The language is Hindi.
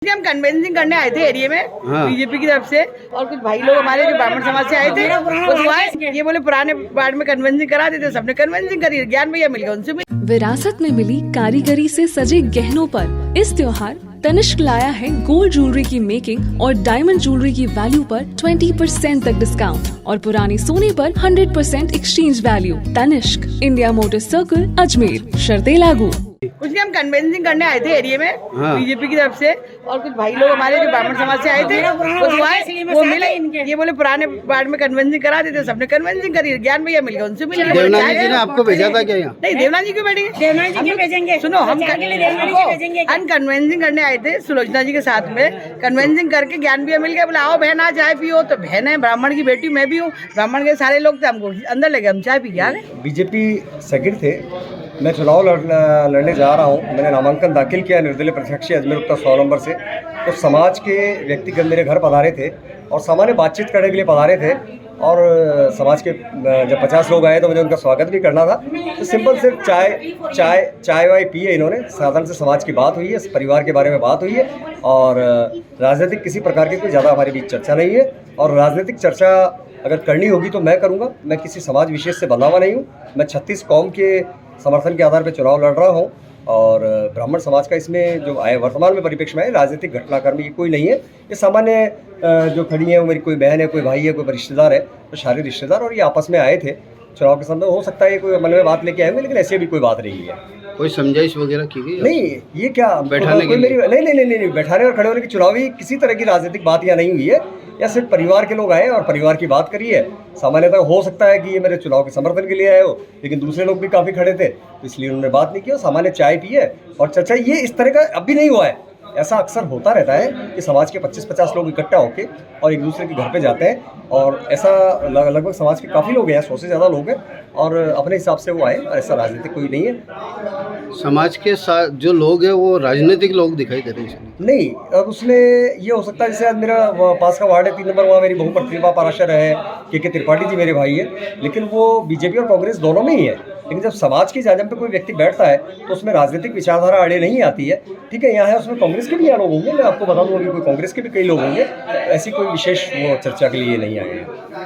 हम कन्वेंसिंग करने आए थे एरिया में बीजेपी की तरफ से, और कुछ भाई लोग हमारे जो ब्राह्मण समाज से आए थे वो आए, ये बोले पुराने वार्ड में कन्वेंसिंग करा देते, सबने कन्वेंसिंग करी, ज्ञान भैया मिल गया उनसे भी। विरासत में मिली कारीगरी से सजे गहनों पर इस त्योहार तनिष्क लाया है गोल्ड ज्वेलरी की मेकिंग और डायमंड ज्वेलरी की वैल्यू पर 20% तक डिस्काउंट और पुराने सोने पर 100% exchange value. Tanishq, India motor circle, Ajmer. शर्तें लागू। कुछ नहीं, हम कन्वेंसिंग करने आए थे एरिया में बीजेपी की तरफ से, और कुछ भाई लोग हमारे जो ब्राह्मण समाज से आए थे वो आए, वो मिले, ये बोले पुराने वार्ड में कन्वेंसिंग करा देते, सबने कन्वेंसिंग करी, ज्ञान भैया मिल गया उनसे मिल गया। देवनाथ जी ने आपको भेजा था क्या यहाँ? नहीं, देवनाथ जी क्यों बैठेंगे? देवनाथ जी क्यों भेजेंगे? सुनो, हम कन्वेंसिंग करने आए थे सुलोचना जी के साथ में, कन्वेंसिंग करके ज्ञान भैया मिल गया, बोले आओ बहन आ चाय पियो, तो बहन है ब्राह्मण की बेटी, मैं भी हूँ, ब्राह्मण के सारे लोग थे, हमको अंदर लगे, हम चाय पी के आ गए। बीजेपी सेक्रेटरी थे, मैं चुनाव लड़ने जा रहा हूं, मैंने नामांकन दाखिल किया निर्दलीय प्रत्याशी अजमेर उत्तर 100 नंबर से। तो समाज के व्यक्तिगत मेरे घर पधारे थे और सामान्य बातचीत करने के लिए पधारे थे, और समाज के जब 50 लोग आए तो मुझे उनका स्वागत भी करना था। तो सिंपल से चाय वाय पिए इन्होंने, साधारण से समाज की बात हुई है, परिवार के बारे में बात हुई है, और राजनीतिक किसी प्रकार की कोई ज़्यादा हमारे बीच चर्चा नहीं है। और राजनीतिक चर्चा अगर करनी होगी तो मैं करूँगा, मैं किसी समाज विशेष से बंधा हुआ नहीं हूँ। मैं 36 कौम के समर्थन के आधार पर चुनाव लड़ रहा हूँ, और ब्राह्मण समाज का इसमें जो आए वर्तमान में परिप्रेक्ष्य में है, राजनीतिक घटनाक्रम ये कोई नहीं है। ये सामान्य जो खड़ी है वो मेरी कोई बहन है, कोई भाई है, कोई रिश्तेदार है, तो सारे रिश्तेदार, और ये आपस में आए थे चुनाव के संदर्भ। हो सकता है कोई मन में बात लेके आए होंगे, लेकिन ऐसी भी कोई बात नहीं है। कोई समझाइश वगैरह की गई? नहीं, ये क्या बैठाने की मेरी नहीं, बैठाने और खड़े होने की चुनावी किसी तरह की राजनीतिक बात यहाँ नहीं हुई है। या सिर्फ परिवार के लोग आए और परिवार की बात करी है। सामान्यतः हो सकता है कि ये मेरे चुनाव के समर्थन के लिए आए हो, लेकिन दूसरे लोग भी काफ़ी खड़े थे, तो इसलिए उन्होंने बात नहीं की, और सामान्य चाय पी है और चर्चा। ये इस तरह का अब भी नहीं हुआ है, ऐसा अक्सर होता रहता है कि समाज के 25-50 लोग इकट्ठा होकर और एक दूसरे के घर पे जाते हैं, और ऐसा लगभग समाज के काफ़ी लोग हैं, 100 से ज़्यादा लोग हैं, और अपने हिसाब से वो आए, और ऐसा राजनीतिक कोई नहीं है। समाज के साथ जो लोग हैं वो राजनीतिक लोग दिखाई दे रहे हैं नहीं। अब उसमें ये हो सकता है, जैसे आज मेरा पास का वार्ड है 3 नंबर, वहाँ मेरी बहू प्रतिभा पाराशर है, के त्रिपाठी जी मेरे भाई है, लेकिन वो बीजेपी और कांग्रेस दोनों में ही है। लेकिन जब समाज की जाजम पे कोई व्यक्ति बैठता है तो उसमें राजनीतिक विचारधारा आड़े नहीं आती है। ठीक है, यहाँ है, उसमें कांग्रेस के भी यहाँ लोग होंगे, मैं आपको बता दूँ, अभी कोई कांग्रेस के भी कई लोग होंगे, ऐसी कोई विशेष वो चर्चा के लिए नहीं आए हैं।